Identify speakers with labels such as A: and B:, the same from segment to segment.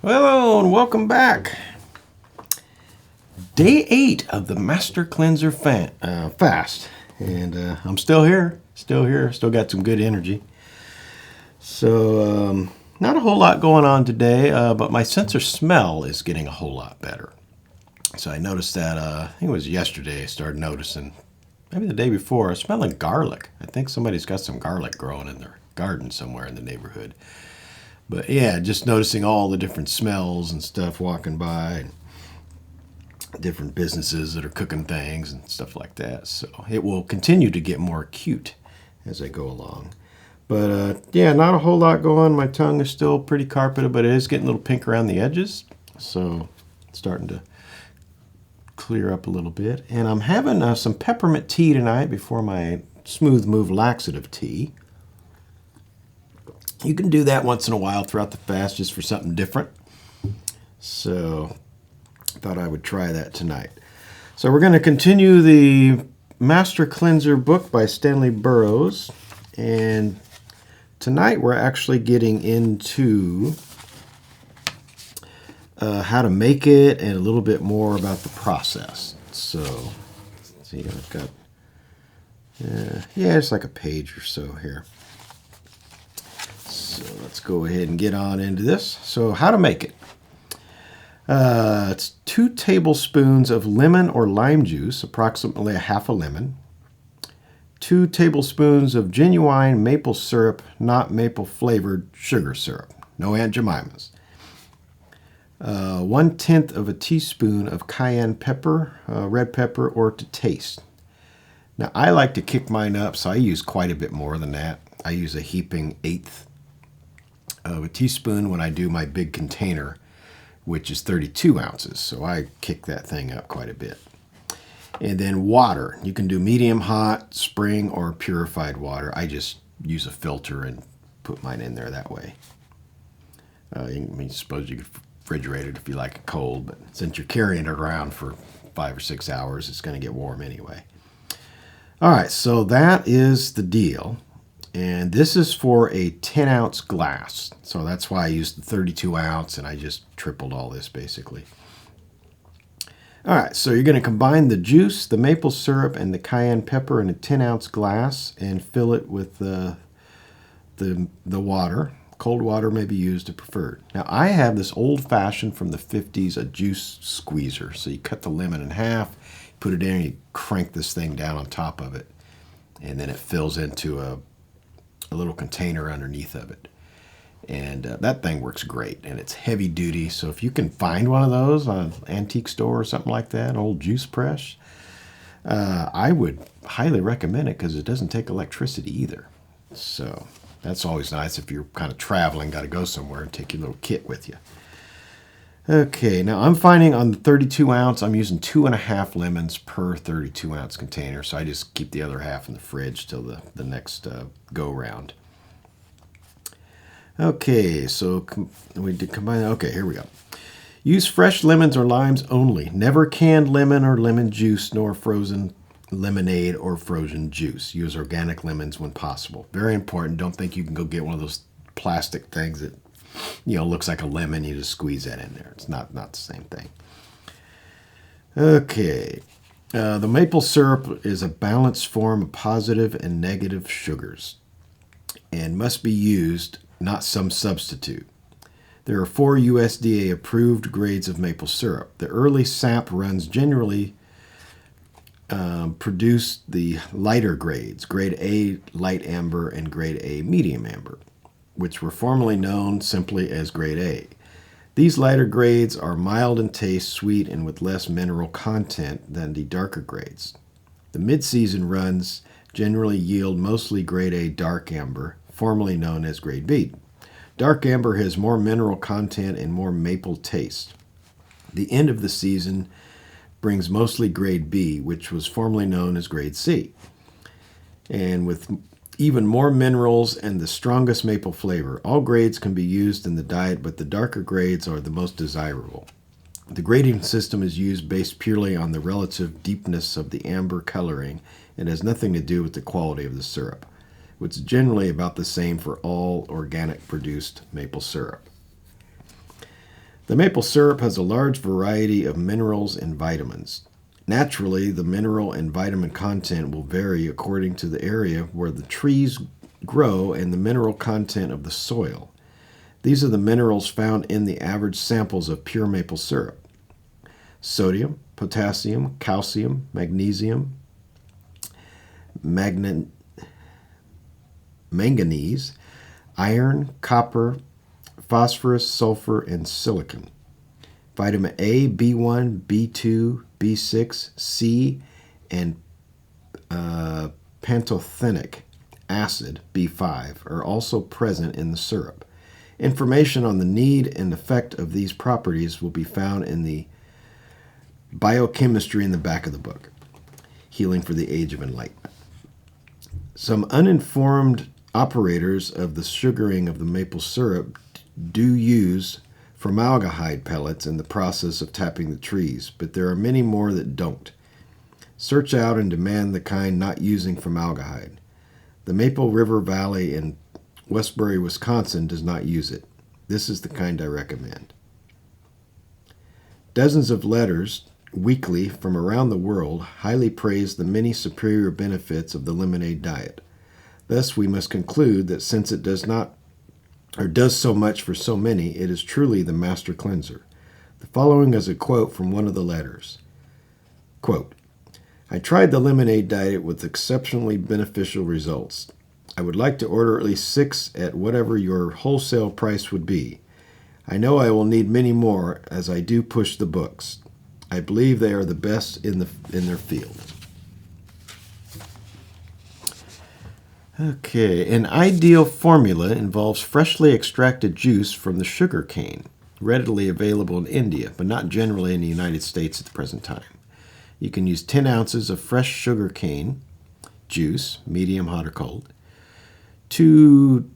A: Hello and welcome back. Day 8 of the Master Cleanser fast. And I'm still here. Still got some good energy. So, not a whole lot going on today, but my sense of smell is getting a whole lot better. So I noticed that, I think it was yesterday I started noticing, maybe the day before, I was smelling garlic. I think somebody's got some garlic growing in their garden somewhere in the neighborhood. But yeah, just noticing all the different smells and stuff walking by, and different businesses that are cooking things and stuff like that. So it will continue to get more acute as I go along. But yeah, not a whole lot going. My tongue is still pretty carpeted, but it is getting a little pink around the edges. So it's starting to clear up a little bit. And I'm having some peppermint tea tonight before my Smooth Move laxative tea. You can do that once in a while throughout the fast just for something different. So I thought I would try that tonight. So we're going to continue the Master Cleanser book by Stanley Burroughs. And tonight we're actually getting into how to make it and a little bit more about the process. So let's see, I've got, it's like a page or so here. So let's go ahead and get on into this. So how to make it. It's 2 tablespoons of lemon or lime juice, approximately a half a lemon. 2 tablespoons of genuine maple syrup, not maple flavored sugar syrup. No Aunt Jemima's. 1/10 of a teaspoon of cayenne pepper, red pepper, or to taste. Now I like to kick mine up, so I use quite a bit more than that. I use a heaping 1/8 of a teaspoon when I do my big container, which is 32 ounces. So I kick that thing up quite a bit. And then water. You can do medium hot, spring, or purified water. I just use a filter and put mine in there that way. I suppose you could refrigerate it if you like it cold, but since you're carrying it around for 5 or 6 hours, it's going to get warm anyway. All right, so that is the deal. And this is for a 10-ounce glass. So that's why I used the 32 ounce, and I just tripled all this basically. All right, so you're going to combine the juice, the maple syrup, and the cayenne pepper in a 10-ounce glass and fill it with the water. Cold water may be used if preferred. Now, I have this old-fashioned from the 50s, a juice squeezer. So you cut the lemon in half, put it in, and you crank this thing down on top of it. And then it fills into a little container underneath of it. And that thing works great, and it's heavy duty. So if you can find one of those on an antique store or something like that, an old juice press, I would highly recommend it because it doesn't take electricity either. So that's always nice if you're kind of traveling, got to go somewhere, and take your little kit with you. Okay, now I'm finding on the 32 ounce, I'm using 2.5 lemons per 32 ounce container. So I just keep the other half in the fridge till the next go round. Okay, so we did combine. Okay, here we go. Use fresh lemons or limes only. Never canned lemon or lemon juice, nor frozen lemonade or frozen juice. Use organic lemons when possible. Very important. Don't think you can go get one of those plastic things that, looks like a lemon. You just squeeze that in there. It's not the same thing. Okay. The maple syrup is a balanced form of positive and negative sugars and must be used, not some substitute. There are 4 USDA approved grades of maple syrup. The early sap runs generally produce the lighter grades, grade A light amber and grade A medium amber, which were formerly known simply as grade A. These lighter grades are mild in taste, sweet, and with less mineral content than the darker grades. The mid-season runs generally yield mostly grade A dark amber, formerly known as grade B. Dark amber has more mineral content and more maple taste. The end of the season brings mostly grade B, which was formerly known as grade C, and with even more minerals and the strongest maple flavor. All grades can be used in the diet, but the darker grades are the most desirable. The grading system is used based purely on the relative deepness of the amber coloring and has nothing to do with the quality of the syrup, which is generally about the same for all organic produced maple syrup. The maple syrup has a large variety of minerals and vitamins. Naturally, the mineral and vitamin content will vary according to the area where the trees grow and the mineral content of the soil. These are the minerals found in the average samples of pure maple syrup: sodium, potassium, calcium, magnesium, manganese, iron, copper, phosphorus, sulfur, and silicon. Vitamin A, B1, B2, B6, C, and pantothenic acid, B5, are also present in the syrup. Information on the need and effect of these properties will be found in the biochemistry in the back of the book, Healing for the Age of Enlightenment. Some uninformed operators of the sugaring of the maple syrup do use formaldehyde pellets in the process of tapping the trees, but there are many more that don't. Search out and demand the kind not using formaldehyde. The Maple River Valley in Westbury, Wisconsin does not use it. This is the kind I recommend. Dozens of letters weekly from around the world highly praise the many superior benefits of the lemonade diet. Thus, we must conclude that since it does so much for so many, it is truly the master cleanser. The following is a quote from one of the letters. Quote, "I tried the lemonade diet with exceptionally beneficial results. I would like to order at least 6 at whatever your wholesale price would be. I know I will need many more as I do push the books. I believe they are the best in their field." Okay, an ideal formula involves freshly extracted juice from the sugar cane, readily available in India, but not generally in the United States at the present time. You can use 10 ounces of fresh sugar cane juice, medium, hot, or cold, 2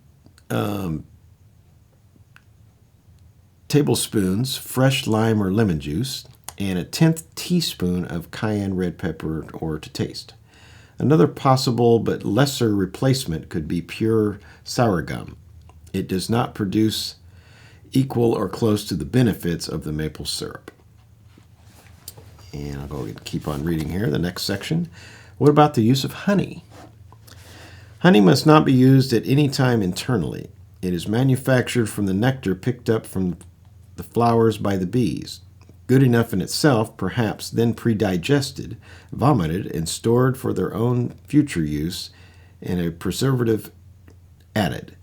A: tablespoons fresh lime or lemon juice, and a 1/10 teaspoon of cayenne red pepper or to taste. Another possible but lesser replacement could be pure sour gum. It does not produce equal or close to the benefits of the maple syrup. And I'll go ahead and keep on reading here, the next section. What about the use of honey? Honey must not be used at any time internally. It is manufactured from the nectar picked up from the flowers by the bees. Good enough in itself, perhaps then pre-digested, vomited, and stored for their own future use, and a preservative added.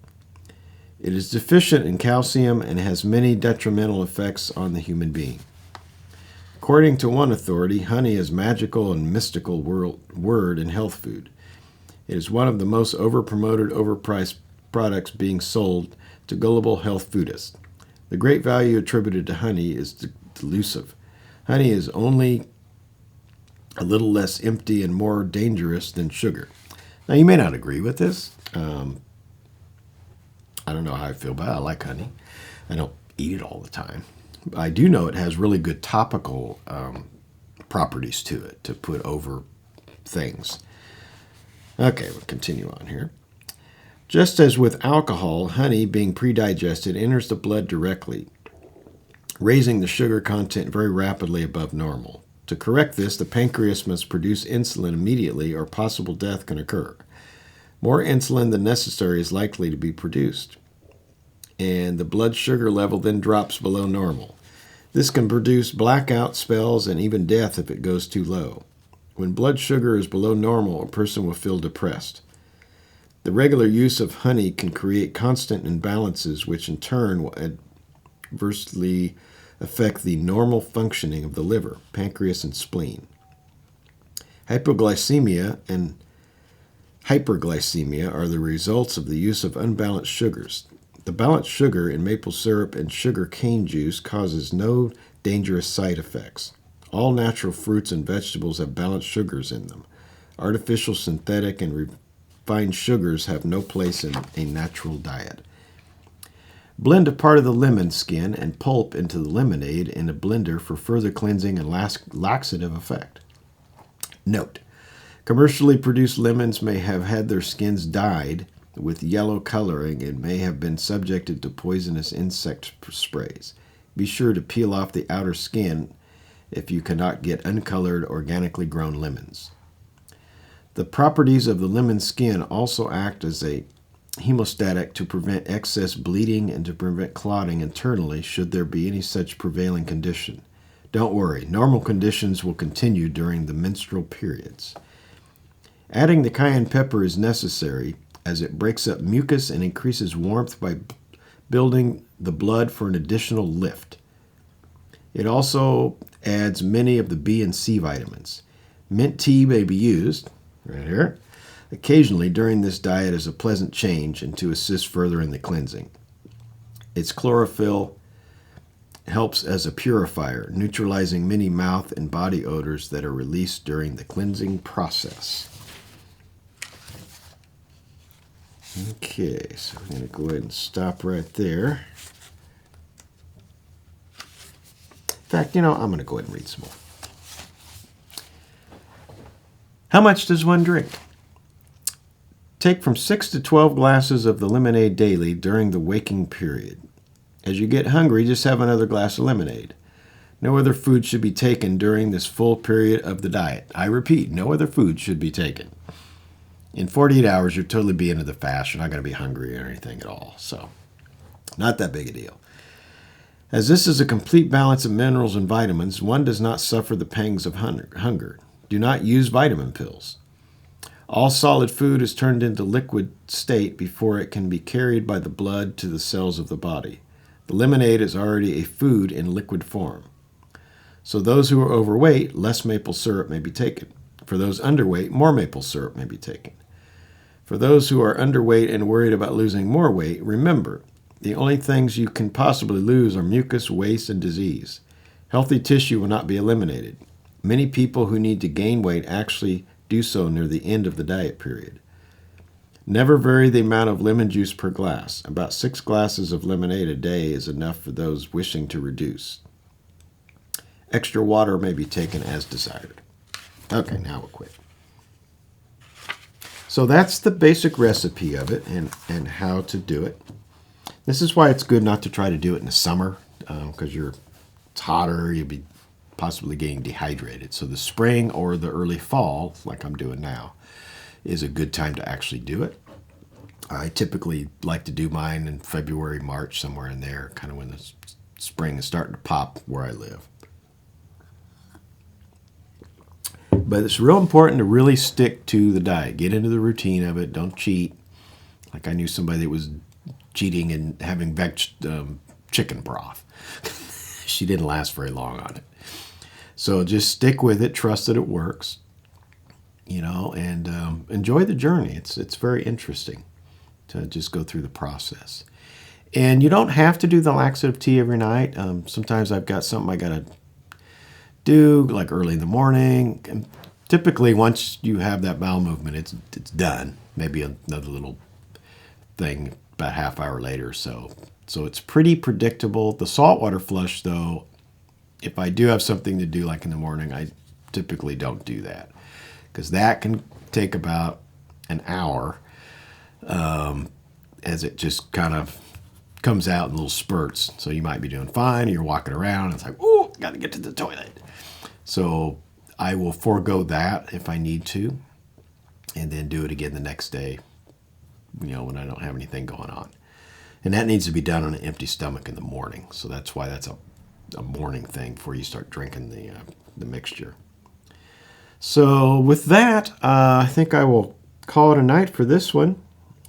A: It is deficient in calcium and has many detrimental effects on the human being. According to one authority, honey is magical and mystical word in health food. It is one of the most overpromoted, overpriced products being sold to gullible health foodists. The great value attributed to honey is delusive. Honey is only a little less empty and more dangerous than sugar. Now, you may not agree with this. I don't know how I feel about it. I like honey. I don't eat it all the time. I do know it has really good topical properties to it to put over things. Okay, we'll continue on here. Just as with alcohol, honey, being pre-digested, enters the blood directly, raising the sugar content very rapidly above normal. To correct this, the pancreas must produce insulin immediately or possible death can occur. More insulin than necessary is likely to be produced, and the blood sugar level then drops below normal. This can produce blackout spells and even death if it goes too low. When blood sugar is below normal, a person will feel depressed. The regular use of honey can create constant imbalances, which in turn will adversely affect the normal functioning of the liver, pancreas, and spleen. Hypoglycemia and hyperglycemia are the results of the use of unbalanced sugars. The balanced sugar in maple syrup and sugar cane juice causes no dangerous side effects. All natural fruits and vegetables have balanced sugars in them. Artificial, synthetic, and refined sugars have no place in a natural diet. Blend a part of the lemon skin and pulp into the lemonade in a blender for further cleansing and laxative effect. Note: commercially produced lemons may have had their skins dyed with yellow coloring and may have been subjected to poisonous insect sprays. Be sure to peel off the outer skin if you cannot get uncolored, organically grown lemons. The properties of the lemon skin also act as a hemostatic to prevent excess bleeding and to prevent clotting internally should there be any such prevailing condition. Don't worry, normal conditions will continue during the menstrual periods. Adding the cayenne pepper is necessary as it breaks up mucus and increases warmth by building the blood for an additional lift. It also adds many of the B and C vitamins. Mint tea may be used, right here, occasionally during this diet as a pleasant change and to assist further in the cleansing. Its chlorophyll helps as a purifier, neutralizing many mouth and body odors that are released during the cleansing process. Okay, so I'm going to go ahead and stop right there. In fact, I'm going to go ahead and read some more. How much does one drink? Take from 6 to 12 glasses of the lemonade daily during the waking period. As you get hungry, just have another glass of lemonade. No other food should be taken during this full period of the diet. I repeat, no other food should be taken. In 48 hours, you're totally be into the fast. You're not going to be hungry or anything at all. So, not that big a deal. As this is a complete balance of minerals and vitamins, one does not suffer the pangs of hunger. Do not use vitamin pills. All solid food is turned into liquid state before it can be carried by the blood to the cells of the body. The lemonade is already a food in liquid form. So those who are overweight, less maple syrup may be taken. For those underweight, more maple syrup may be taken. For those who are underweight and worried about losing more weight, remember, the only things you can possibly lose are mucus, waste, and disease. Healthy tissue will not be eliminated. Many people who need to gain weight actually do so near the end of the diet period. Never vary the amount of lemon juice per glass. About 6 glasses of lemonade a day is enough for those wishing to reduce. Extra water may be taken as desired. Okay, now we'll quit. So that's the basic recipe of it and how to do it. This is why it's good not to try to do it in the summer because it's hotter, you'll be possibly getting dehydrated. So the spring or the early fall, like I'm doing now, is a good time to actually do it. I typically like to do mine in February, March, somewhere in there, kind of when the spring is starting to pop where I live. But it's real important to really stick to the diet. Get into the routine of it. Don't cheat. Like I knew somebody that was cheating and having chicken broth. She didn't last very long on it. So just stick with it. Trust that it works. And enjoy the journey. It's very interesting to just go through the process. And you don't have to do the laxative tea every night. Sometimes I've got something I got to do, like early in the morning. And typically, once you have that bowel movement, it's done. Maybe another little thing about half hour later or so. So it's pretty predictable. The saltwater flush, though, if I do have something to do like in the morning, I typically don't do that because that can take about an hour as it just kind of comes out in little spurts. So you might be doing fine. You're walking around. And it's like, oh, got to get to the toilet. So I will forego that if I need to and then do it again the next day, when I don't have anything going on. And that needs to be done on an empty stomach in the morning. So that's why that's a morning thing before you start drinking the mixture. So with that, I think I will call it a night for this one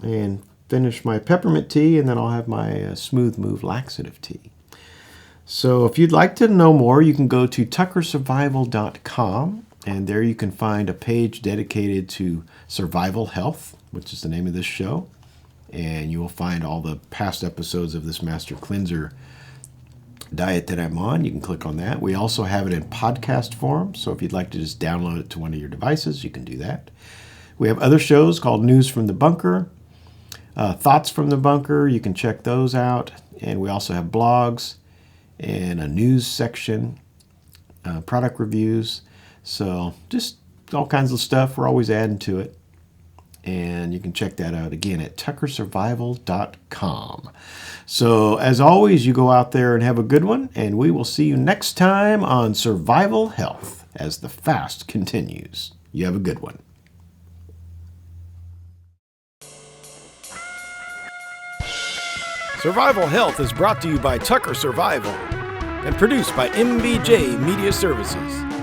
A: and finish my peppermint tea, and then I'll have my Smooth Move laxative tea. So if you'd like to know more, you can go to tuckersurvival.com, and there you can find a page dedicated to survival health, which is the name of this show. And you will find all the past episodes of this Master Cleanser diet that I'm on. You can click on that. We also have it in podcast form, so if you'd like to just download it to one of your devices, you can do that. We have other shows called News from the Bunker, Thoughts from the Bunker. You can check those out. And we also have blogs and a news section, product reviews. So just all kinds of stuff. We're always adding to it. And And you can check that out again at tuckersurvival.com. So as always, you go out there and have a good one, and we will see you next time on Survival Health as the fast continues. You have a good one. Survival Health is brought to you by Tucker Survival and produced by MBJ Media Services.